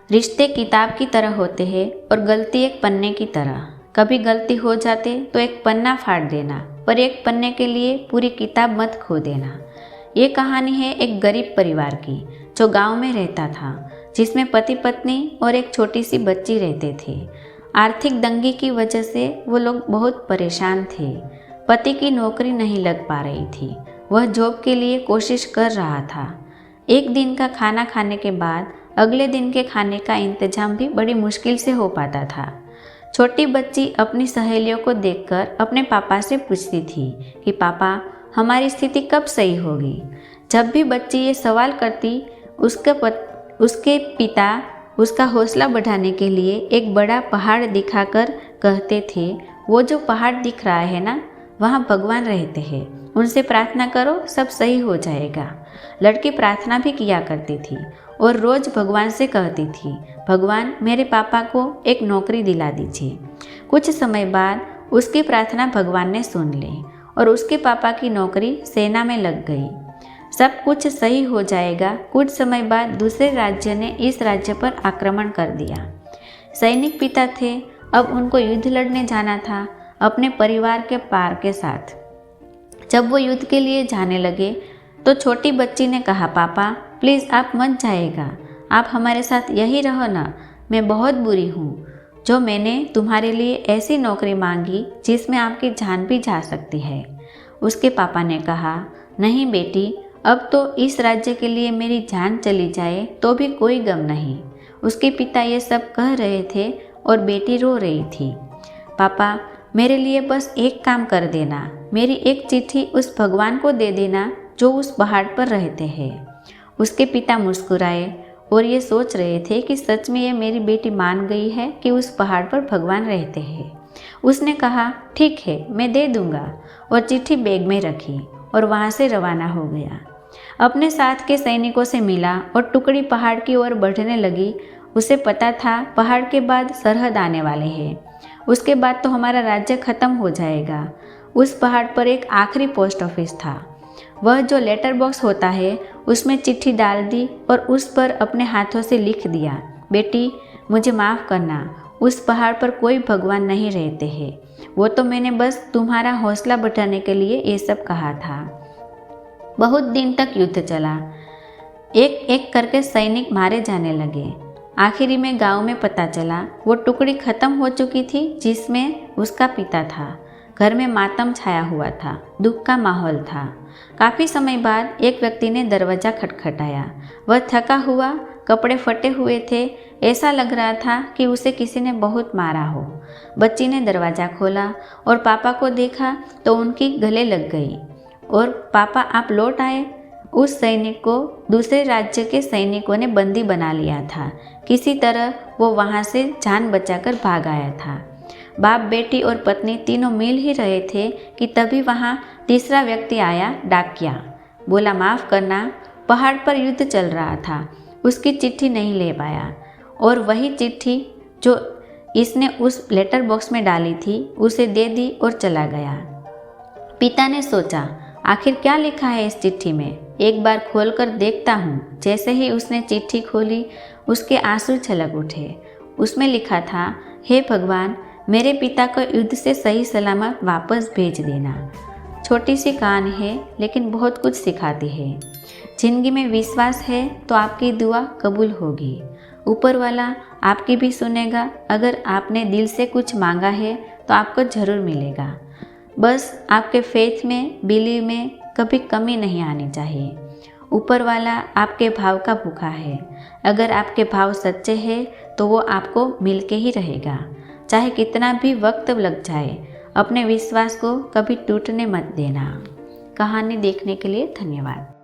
रिश्ते किताब की तरह होते हैं और गलती एक पन्ने की तरह। कभी गलती हो जाते तो एक पन्ना फाड़ देना, पर एक पन्ने के लिए पूरी किताब मत खो देना। ये कहानी है एक गरीब परिवार की जो गांव में रहता था, जिसमें पति पत्नी और एक छोटी सी बच्ची रहते थे। आर्थिक तंगी की वजह से वो लोग बहुत परेशान थे। पति की नौकरी नहीं लग पा रही थी, वह जॉब के लिए कोशिश कर रहा था। एक दिन का खाना खाने के बाद अगले दिन के खाने का इंतजाम भी बड़ी मुश्किल से हो पाता था। छोटी बच्ची अपनी सहेलियों को देखकर अपने पापा से पूछती थी कि पापा, हमारी स्थिति कब सही होगी। जब भी बच्ची ये सवाल करती, उसके पिता उसका हौसला बढ़ाने के लिए एक बड़ा पहाड़ दिखाकर कहते थे, वो जो पहाड़ दिख रहा है ना, वहाँ भगवान रहते हैं, उनसे प्रार्थना करो, सब सही हो जाएगा। लड़की प्रार्थना भी किया करती थी और रोज़ भगवान से कहती थी, भगवान मेरे पापा को एक नौकरी दिला दीजिए। कुछ समय बाद उसकी प्रार्थना भगवान ने सुन ली और उसके पापा की नौकरी सेना में लग गई। सब कुछ सही हो जाएगा। कुछ समय बाद दूसरे राज्य ने इस राज्य पर आक्रमण कर दिया। सैनिक पिता थे, अब उनको युद्ध लड़ने जाना था अपने परिवार के पार के साथ। जब वो युद्ध के लिए जाने लगे तो छोटी बच्ची ने कहा, पापा प्लीज़ आप मत जाइएगा, आप हमारे साथ यही रहो ना, मैं बहुत बुरी हूँ जो मैंने तुम्हारे लिए ऐसी नौकरी मांगी जिसमें आपकी जान भी जा सकती है। उसके पापा ने कहा, नहीं बेटी, अब तो इस राज्य के लिए मेरी जान चली जाए तो भी कोई गम नहीं। उसके पिता ये सब कह रहे थे और बेटी रो रही थी। पापा मेरे लिए बस एक काम कर देना, मेरी एक चिट्ठी उस भगवान को दे देना जो उस पहाड़ पर रहते हैं। उसके पिता मुस्कुराए और ये सोच रहे थे कि सच में ये मेरी बेटी मान गई है कि उस पहाड़ पर भगवान रहते हैं। उसने कहा, ठीक है, मैं दे दूंगा, और चिट्ठी बैग में रखी और वहाँ से रवाना हो गया। अपने साथ के सैनिकों से मिला और टुकड़ी पहाड़ की ओर बढ़ने लगी। उसे पता था पहाड़ के बाद सरहद आने वाले हैं, उसके बाद तो हमारा राज्य खत्म हो जाएगा। उस पहाड़ पर एक आखिरी पोस्ट ऑफिस था। वह जो लेटर बॉक्स होता है, उसमें चिट्ठी डाल दी और उस पर अपने हाथों से लिख दिया, बेटी मुझे माफ़ करना, उस पहाड़ पर कोई भगवान नहीं रहते हैं, वो तो मैंने बस तुम्हारा हौसला बढ़ाने के लिए ये सब कहा था। बहुत दिन तक युद्ध चला। एक एक करके सैनिक मारे जाने लगे। आखिरी में गांव में पता चला वो टुकड़ी खत्म हो चुकी थी जिसमें उसका पिता था। घर में मातम छाया हुआ था, दुख का माहौल था। काफ़ी समय बाद एक व्यक्ति ने दरवाज़ा खटखटाया। वह थका हुआ, कपड़े फटे हुए थे, ऐसा लग रहा था कि उसे किसी ने बहुत मारा हो। बच्ची ने दरवाज़ा खोला और पापा को देखा तो उनकी गले लग गई। और पापा आप लौट आए। उस सैनिक को दूसरे राज्य के सैनिकों ने बंदी बना लिया था। किसी तरह वो वहाँ से जान बचाकर भाग आया था। बाप, बेटी और पत्नी तीनों मिल ही रहे थे कि तभी वहाँ तीसरा व्यक्ति आया, डाकिया। बोला, माफ़ करना, पहाड़ पर युद्ध चल रहा था, उसकी चिट्ठी नहीं ले पाया। और वही चिट्ठी जो इसने उस लेटर बॉक्स में डाली थी उसे दे दी और चला गया। पिता ने सोचा, आखिर क्या लिखा है इस चिट्ठी में, एक बार खोलकर देखता हूँ। जैसे ही उसने चिट्ठी खोली, उसके आंसू छलक उठे। उसमें लिखा था, हे भगवान, मेरे पिता को युद्ध से सही सलामत वापस भेज देना। छोटी सी कहानी है लेकिन बहुत कुछ सिखाती है। जिंदगी में विश्वास है तो आपकी दुआ कबूल होगी। ऊपर वाला आपकी भी सुनेगा। अगर आपने दिल से कुछ मांगा है तो आपको ज़रूर मिलेगा। बस आपके फेथ में, बिलीव में कभी कमी नहीं आनी चाहिए। ऊपर वाला आपके भाव का भूखा है। अगर आपके भाव सच्चे हैं तो वो आपको मिलके ही रहेगा, चाहे कितना भी वक्त लग जाए। अपने विश्वास को कभी टूटने मत देना। कहानी देखने के लिए धन्यवाद।